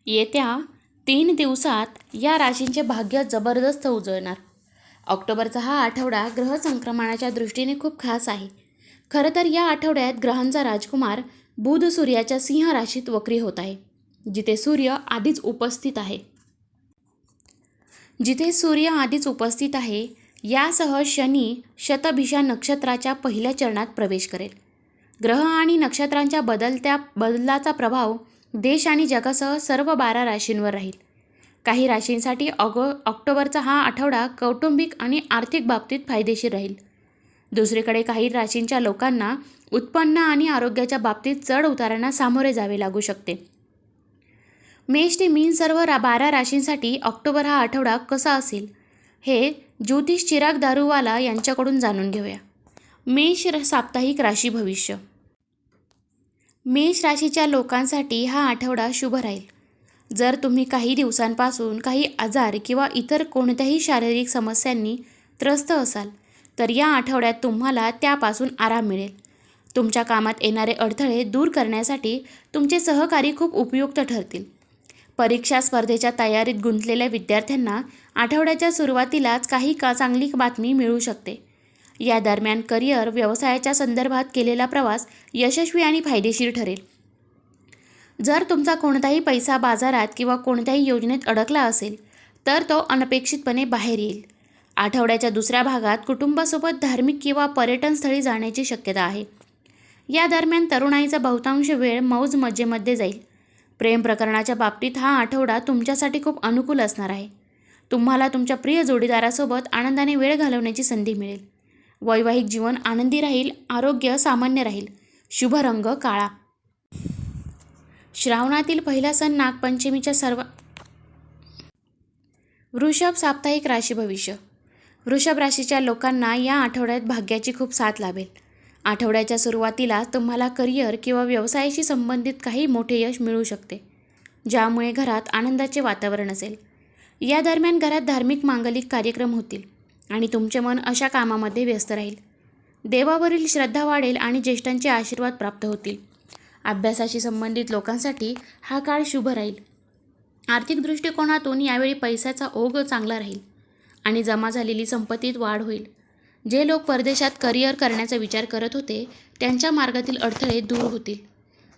येत्या 3 दिवसात या राशींचे भाग्य जबरदस्त उजळणार. ऑक्टोबरचा हा आठवडा ग्रह संक्रमणाच्या दृष्टीने खूप खास आहे. खरं तर या आठवड्यात ग्रहांचा राजकुमार बुध सूर्याच्या सिंह राशीत वक्री होत आहे, जिथे सूर्य आधीच उपस्थित आहे. यासह शनी शतभिषा नक्षत्राच्या पहिल्या चरणात प्रवेश करेल. ग्रह आणि नक्षत्रांच्या बदलाचा प्रभाव देश आणि जगासह सर्व 12 राशींवर राहील. काही राशींसाठी ऑक्टोबरचा हा आठवडा कौटुंबिक आणि आर्थिक बाबतीत फायदेशीर राहील. दुसरीकडे काही राशींच्या लोकांना उत्पन्न आणि आरोग्याच्या बाबतीत चढ उतारांना सामोरे जावे लागू शकते. मेष ते मीन सर्व 12 राशींसाठी ऑक्टोबर हा आठवडा कसा असेल हे ज्योतिष चिराग दारूवाला यांच्याकडून जाणून घेऊया. मेष साप्ताहिक राशी भविष्य. मेष राशीच्या लोकांसाठी हा आठवडा शुभ राहील. जर तुम्ही काही दिवसांपासून काही आजार किंवा इतर कोणत्याही शारीरिक समस्यांनी त्रस्त असाल तर या आठवड्यात तुम्हाला त्यापासून आराम मिळेल. तुमच्या कामात येणारे अडथळे दूर करण्यासाठी तुमचे सहकारी खूप उपयुक्त ठरतील. परीक्षा स्पर्धेच्या तयारीत गुंतलेल्या विद्यार्थ्यांना आठवड्याच्या सुरुवातीलाच काही चांगली बातमी मिळू शकते. या दरम्यान करिअर, व्यवसायाच्या संदर्भात केलेला प्रवास यशस्वी आणि फायदेशीर ठरेल. जर तुमचा कोणताही पैसा बाजारात किंवा कोणत्याही योजनेत अडकला असेल तर तो अनपेक्षितपणे बाहेर येईल. आठवड्याच्या दुसऱ्या भागात कुटुंबासोबत धार्मिक किंवा पर्यटन स्थळी जाण्याची शक्यता आहे. या दरम्यान तरुणाईचा बहुतांश वेळ मौज मजेमध्ये जाईल. प्रेम प्रकरणाच्या बाबतीत हा आठवडा तुमच्यासाठी खूप अनुकूल असणार आहे. तुम्हाला तुमच्या प्रिय जोडीदारासोबत आनंदाने वेळ घालवण्याची संधी मिळेल. वैवाहिक जीवन आनंदी राहील. आरोग्य सामान्य राहील. शुभ रंग काळा. श्रावणातील पहिला सण नागपंचमीच्या वृषभ साप्ताहिक राशी भविष्य. वृषभ राशीच्या लोकांना या आठवड्यात भाग्याची खूप साथ लाभेल. आठवड्याच्या सुरुवातीलाच तुम्हाला करिअर किंवा व्यवसायाशी संबंधित काही मोठे यश मिळू शकते, ज्यामुळे घरात आनंदाचे वातावरण असेल. या दरम्यान घरात धार्मिक मांगलिक कार्यक्रम होतील आणि तुमचे मन अशा कामामध्ये व्यस्त राहील. देवावरील श्रद्धा वाढेल आणि ज्येष्ठांचे आशीर्वाद प्राप्त होतील. अभ्यासाशी संबंधित लोकांसाठी हा काळ शुभ राहील. आर्थिक दृष्टिकोनातून यावेळी पैशाचा ओघ चांगला राहील आणि जमा झालेली संपत्तीत वाढ होईल. जे लोक परदेशात करिअर करण्याचा विचार करत होते त्यांच्या मार्गातील अडथळे दूर होतील.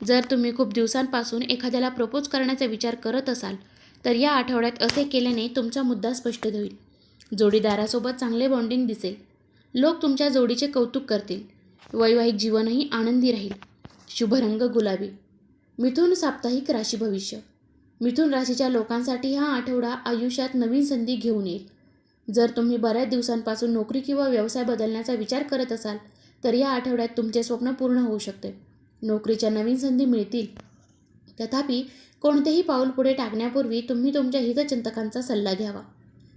जर तुम्ही खूप दिवसांपासून एखाद्याला प्रपोज करण्याचा विचार करत असाल तर या आठवड्यात असे केल्याने तुमचा मुद्दा स्पष्ट होईल. जोडीदारासोबत चांगले बॉन्डिंग दिसेल. लोक तुमच्या जोडीचे कौतुक करतील. वैवाहिक जीवनही आनंदी राहील. शुभ रंग गुलाबी. मिथुन साप्ताहिक राशी भविष्य. मिथुन राशीच्या लोकांसाठी हा आठवडा आयुष्यात नवीन संधी घेऊन येईल. जर तुम्ही बऱ्याच दिवसांपासून नोकरी किंवा व्यवसाय बदलण्याचा विचार करत असाल तर या आठवड्यात तुमचे स्वप्न पूर्ण होऊ शकते. नोकरीच्या नवीन संधी मिळतील. तथापि कोणतेही पाऊल पुढे टाकण्यापूर्वी तुम्ही तुमच्या हितचिंतकांचा सल्ला घ्यावा.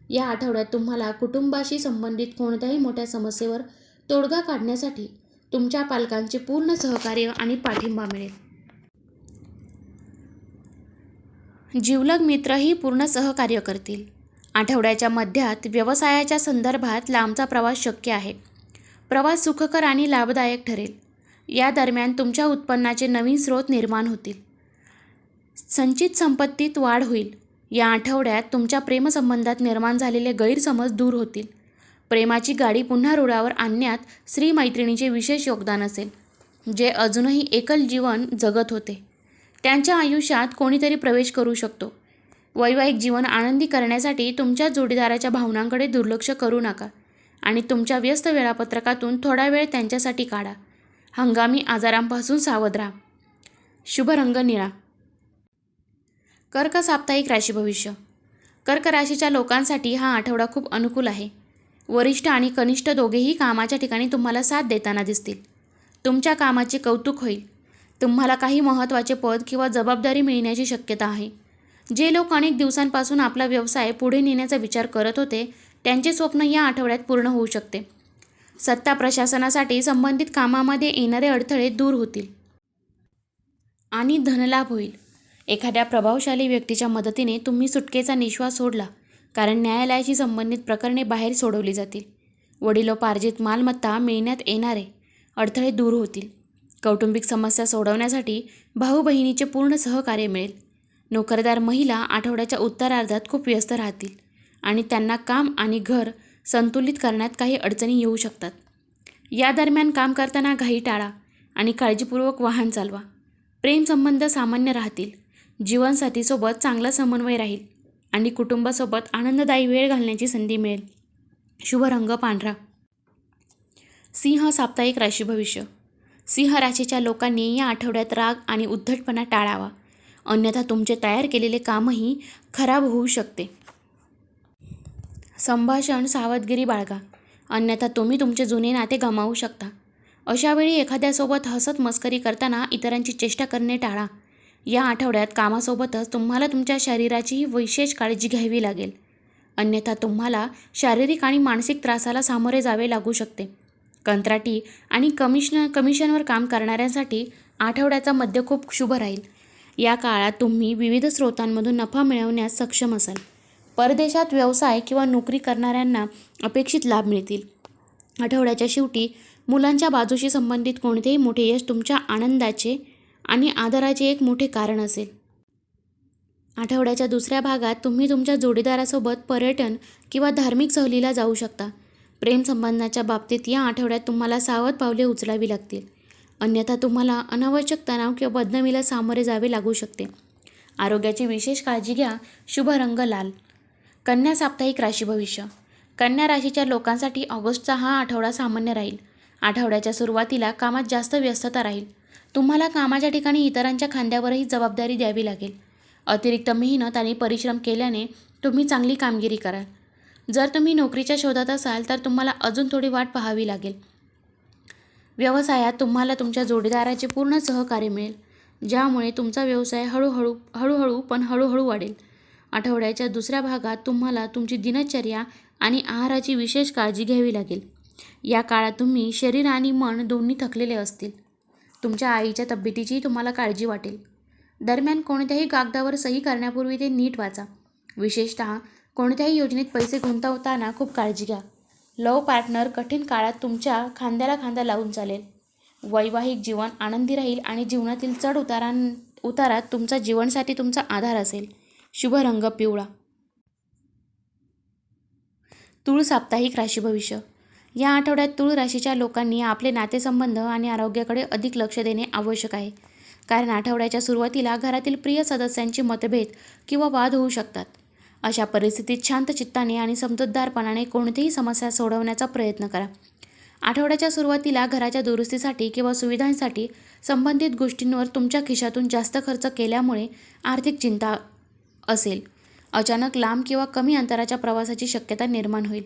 या आठवड्यात तुम्हाला कुटुंबाशी संबंधित कोणत्याही मोठ्या समस्येवर तोडगा काढण्यासाठी तुमच्या पालकांचे पूर्ण सहकार्य आणि पाठिंबा मिळेल. जिवलग मित्रही पूर्ण सहकार्य करतील. आठवड्याच्या मध्यात व्यवसायाच्या संदर्भात लांबचा प्रवास शक्य आहे. प्रवास सुखकर आणि लाभदायक ठरेल. या दरम्यान तुमच्या उत्पन्नाचे नवीन स्रोत निर्माण होतील. संचित संपत्तीत वाढ होईल. या आठवड्यात तुमच्या प्रेमसंबंधात निर्माण झालेले गैरसमज दूर होतील. प्रेमाची गाडी पुन्हा रुळावर आणण्यात स्त्री मैत्रिणीचे विशेष योगदान असेल. जे अजूनही एकल जीवन जगत होते त्यांच्या आयुष्यात कोणीतरी प्रवेश करू शकतो. वैवाहिक जीवन आनंदी करण्यासाठी तुमच्या जोडीदाराच्या भावनांकडे दुर्लक्ष करू नका आणि तुमच्या व्यस्त वेळापत्रकातून थोडा वेळ त्यांच्यासाठी काढा. हंगामी आजारांपासून सावध राहा. शुभ रंग निळा. कर्क साप्ताहिक राशी भविष्य. कर्क राशीच्या लोकांसाठी हा आठवडा खूप अनुकूल आहे. वरिष्ठ आणि कनिष्ठ दोघेही कामाच्या ठिकाणी तुम्हाला साथ देताना दिसतील. तुमच्या कामाचे कौतुक होईल. तुम्हाला काही महत्त्वाचे पद किंवा जबाबदारी मिळण्याची शक्यता आहे. जे लोक अनेक दिवसांपासून आपला व्यवसाय पुढे नेण्याचा विचार करत होते त्यांचे स्वप्न या आठवड्यात पूर्ण होऊ शकते. सत्ता प्रशासनासाठी संबंधित कामामध्ये येणारे अडथळे दूर होतील आणि धनलाभ होईल. एखाद्या प्रभावशाली व्यक्तीच्या मदतीने तुम्ही सुटकेचा निश्वास सोडला, कारण न्यायालयाशी संबंधित प्रकरणे बाहेर सोडवली जातील. वडिलोपार्जित मालमत्ता मिळण्यात येणारे अडथळे दूर होतील. कौटुंबिक समस्या सोडवण्यासाठी भाऊ बहिणीचे पूर्ण सहकार्य मिळेल. नोकरदार महिला आठवड्याच्या उत्तरार्धात खूप व्यस्त राहतील आणि त्यांना काम आणि घर संतुलित करण्यात काही अडचणी येऊ शकतात. या दरम्यान काम करताना घाई टाळा आणि काळजीपूर्वक वाहन चालवा. प्रेमसंबंध सामान्य राहतील. जीवनसाथीसोबत चांगला समन्वय राहील आणि कुटुंबासोबत आनंददायी वेळ घालण्याची संधी मिळेल. शुभ रंग पांढरा. सिंह साप्ताहिक राशी भविष्य. सिंह राशीच्या लोकांनी या आठवड्यात राग आणि उद्धटपणा टाळावा, अन्यथा तुमचे तयार केलेले कामही खराब होऊ शकते. संभाषण सावधगिरी बाळगा, अन्यथा तुम्ही तुमचे जुने नाते गमावू शकता. अशावेळी एखाद्यासोबत हसत मस्करी करताना इतरांची चेष्टा करणे टाळा. या आठवड्यात कामासोबतच तुम्हाला तुमच्या शरीराचीही विशेष काळजी घ्यावी लागेल, अन्यथा तुम्हाला शारीरिक आणि मानसिक त्रासाला सामोरे जावे लागू शकते. कंत्राटी आणि कमिशनवर काम करणाऱ्यांसाठी आठवड्याचा मध्य खूप शुभ राहील. या काळात तुम्ही विविध स्रोतांमधून नफा मिळवण्यास सक्षम असाल. परदेशात व्यवसाय किंवा नोकरी करणाऱ्यांना अपेक्षित लाभ मिळतील. आठवड्याच्या शेवटी मुलांच्या बाजूशी संबंधित कोणतेही मोठे यश तुमच्या आनंदाचे आणि आदराचे एक मोठे कारण असेल. आठवड्याच्या दुसऱ्या भागात तुम्ही तुमच्या जोडीदारासोबत पर्यटन किंवा धार्मिक सहलीला जाऊ शकता. प्रेमसंबंधाच्या बाबतीत या आठवड्यात तुम्हाला सावध पावले उचलावी लागतील, अन्यथा तुम्हाला अनावश्यक तणाव किंवा बदनामीला सामोरे जावे लागू शकते. आरोग्याची विशेष काळजी घ्या. शुभ रंग लाल. कन्या साप्ताहिक राशी भविष्य. कन्या राशीच्या लोकांसाठी ऑगस्टचा हा आठवडा सामान्य राहील. आठवड्याच्या सुरुवातीला कामात जास्त व्यस्तता राहील. तुम्हाला कामाच्या ठिकाणी इतरांच्या खांद्यावरही जबाबदारी द्यावी लागेल. अतिरिक्त मेहनत आणि परिश्रम केल्याने तुम्ही चांगली कामगिरी कराल. जर तुम्ही नोकरीच्या शोधात असाल तर तुम्हाला अजून थोडी वाट पाहावी लागेल. व्यवसायात तुम्हाला तुमच्या जोडीदाराचे पूर्ण सहकार्य मिळेल, ज्यामुळे तुमचा व्यवसाय हळूहळू वाढेल. आठवड्याच्या दुसऱ्या भागात तुम्हाला तुमची दिनचर्या आणि आहाराची विशेष काळजी घ्यावी लागेल. या काळात तुम्ही शरीर आणि मन दोन्ही थकलेले असतील. तुमच्या आईच्या तब्येतीची तुम्हाला काळजी वाटेल. दरम्यान कोणत्याही कागदावर सही करण्यापूर्वी ते नीट वाचा. विशेषतः कोणत्याही योजनेत पैसे गुंतवताना खूप काळजी घ्या. लव्ह पार्टनर कठीण काळात तुमच्या खांद्याला खांदा लावून चालेल. वैवाहिक जीवन आनंदी राहील आणि जीवनातील चढ उतारात तुमचा जीवनसाथी तुमचा आधार असेल. शुभ रंग पिवळा. तूळ साप्ताहिक राशी भविष्य. या आठवड्यात तूळ राशीच्या लोकांनी आपले नातेसंबंध आणि आरोग्याकडे अधिक लक्ष देणे आवश्यक आहे, कारण आठवड्याच्या सुरुवातीला घरातील प्रिय सदस्यांची मतभेद किंवा वाद होऊ शकतात. अशा परिस्थितीत शांत चित्ताने आणि समजूतदारपणाने कोणतीही समस्या सोडवण्याचा प्रयत्न करा. आठवड्याच्या सुरुवातीला घराच्या दुरुस्तीसाठी किंवा सुविधांसाठी संबंधित गोष्टींवर तुमच्या खिशातून जास्त खर्च केल्यामुळे आर्थिक चिंता असेल. अचानक लांब किंवा कमी अंतराच्या प्रवासाची शक्यता निर्माण होईल.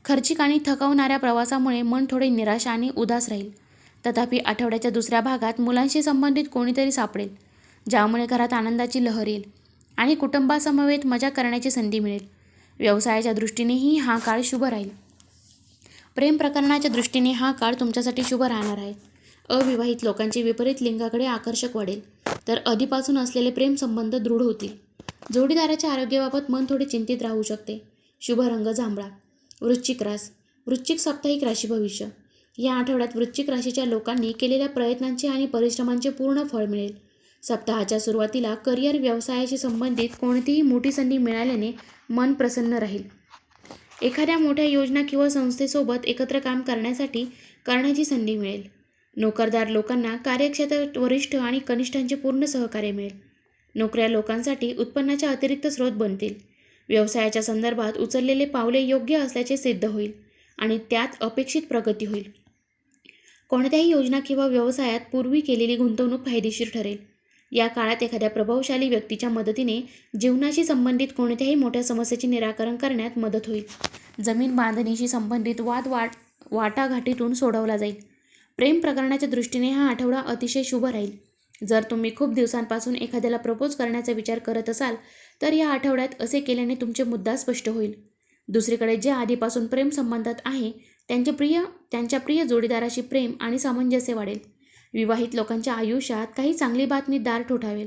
खर्चिक आणि थकवणाऱ्या प्रवासामुळे मन थोडे निराश आणि उदास राहील. तथापि आठवड्याच्या दुसऱ्या भागात मुलांशी संबंधित कोणीतरी सापडेल, ज्यामुळे घरात आनंदाची लहर येईल आणि कुटुंबासमवेत मजा करण्याची संधी मिळेल. व्यवसायाच्या दृष्टीनेही हा काळ शुभ राहील. प्रेम प्रकरणाच्या दृष्टीने हा काळ तुमच्यासाठी शुभ राहणार आहे. अविवाहित लोकांचे विपरीत लिंगाकडे आकर्षक वाढेल, तर आधीपासून असलेले प्रेमसंबंध दृढ होतील. जोडीदाराच्या आरोग्याबाबत मन थोडे चिंतित राहू शकते. शुभ रंग जांभळा. वृश्चिक साप्ताहिक राशी भविष्य. या आठवड्यात वृश्चिक राशीच्या लोकांनी केलेल्या प्रयत्नांचे आणि परिश्रमांचे पूर्ण फळ मिळेल. सप्ताहाच्या सुरुवातीला करिअर व्यवसायाशी संबंधित कोणतीही मोठी संधी मिळाल्याने मन प्रसन्न राहील. एखाद्या मोठ्या योजना किंवा संस्थेसोबत एकत्र काम करण्याची संधी मिळेल. नोकरदार लोकांना कार्यक्षेत्रात वरिष्ठ आणि कनिष्ठांचे पूर्ण सहकार्य मिळेल. नोकऱ्या लोकांसाठी उत्पन्नाचे अतिरिक्त स्रोत बनतील. व्यवसायाच्या संदर्भात उचललेले पावले योग्य असल्याचे सिद्ध होईल आणि त्यात अपेक्षित प्रगती होईल. कोणत्याही योजना किंवा व्यवसायात पूर्वी केलेली गुंतवणूक फायदेशीर ठरेल. या काळात एखाद्या प्रभावशाली व्यक्तीच्या मदतीने जीवनाशी संबंधित कोणत्याही मोठ्या समस्येचे निराकरण करण्यात मदत होईल. जमीन बांधणीशी संबंधित वाद वाटाघाटीतून सोडवला जाईल. प्रेम प्रकरणाच्या दृष्टीने हा आठवडा अतिशय शुभ राहील. जर तुम्ही खूप दिवसांपासून एखाद्याला प्रपोज करण्याचा विचार करत असाल तर या आठवड्यात असे केल्याने तुमचे मुद्दा स्पष्ट होईल. दुसरीकडे जे आधीपासून प्रेम संबंधात आहे त्यांच्या प्रिय जोडीदाराशी प्रेम आणि सामंजस्य वाढेल. विवाहित लोकांच्या आयुष्यात काही चांगली बातमी दार ठोठावेल,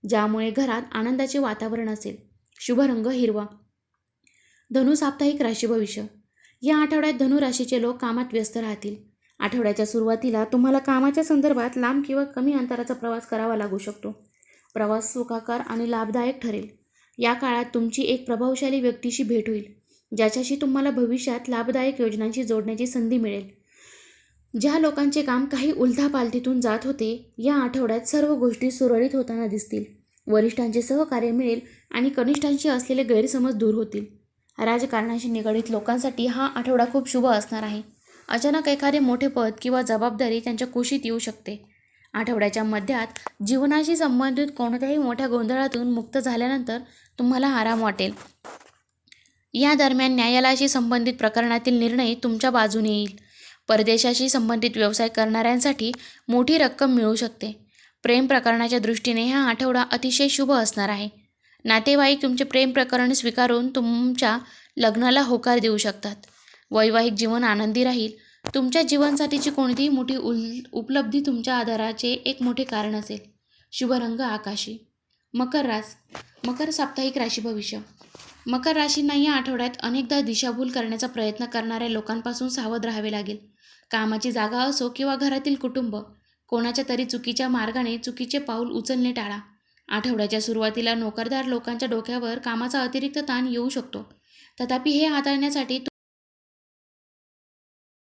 ज्यामुळे घरात आनंदाचे वातावरण असेल. शुभ रंग हिरवा. धनु साप्ताहिक राशी भविष्य. या आठवड्यात धनु राशीचे लोक कामात व्यस्त राहतील. आठवड्याच्या सुरुवातीला तुम्हाला कामाच्या संदर्भात लांब किंवा कमी अंतराचा प्रवास करावा लागू शकतो. प्रवास सुखाकर आणि लाभदायक ठरेल. या काळात तुमची एक प्रभावशाली व्यक्तीशी भेट होईल, ज्याच्याशी तुम्हाला भविष्यात लाभदायक योजनांशी जोडण्याची संधी मिळेल. ज्या लोकांचे काम काही उलथापालथीतून जात होते, या आठवड्यात सर्व गोष्टी सुरळीत होताना दिसतील. वरिष्ठांचे सहकार्य मिळेल आणि कनिष्ठांशी असलेले गैरसमज दूर होतील. राजकारणाशी निगडीत लोकांसाठी हा आठवडा खूप शुभ असणार आहे. अचानक एखादे मोठे पद किंवा जबाबदारी त्यांच्या कुशीत येऊ शकते. आठवड्याच्या मध्यात जीवनाशी संबंधित कोणत्याही मोठ्या गोंधळातून मुक्त झाल्यानंतर तुम्हाला आराम वाटेल. या दरम्यान न्यायालयाशी संबंधित प्रकरणातील निर्णय तुमच्या बाजूने येईल. परदेशाशी संबंधित व्यवसाय करणाऱ्यांसाठी मोठी रक्कम मिळू शकते. प्रेम प्रकरणाच्या दृष्टीने हा आठवडा अतिशय शुभ असणार आहे. नातेवाईक तुमचे प्रेम प्रकरण स्वीकारून तुमच्या लग्नाला होकार देऊ शकतात. वैवाहिक जीवन आनंदी राहील. तुमच्या जीवनसाथीची कोणतीही मोठी उपलब्धी तुमच्या आदराचे एक मोठे कारण असेल. शुभ रंग आकाशी. मकर साप्ताहिक राशी भविष्य. मकर राशींना या आठवड्यात अनेकदा दिशाभूल करण्याचा प्रयत्न करणाऱ्या लोकांपासून सावध राहावे लागेल. कामाची जागा असो किंवा घरातील कुटुंब, कोणाच्या तरी चुकीच्या मार्गाने चुकीचे पाऊल उचलणे टाळा. आठवड्याच्या सुरुवातीला नोकरदार लोकांच्या डोक्यावर कामाचा अतिरिक्त ताण येऊ शकतो. तथापि हे हाताळण्यासाठी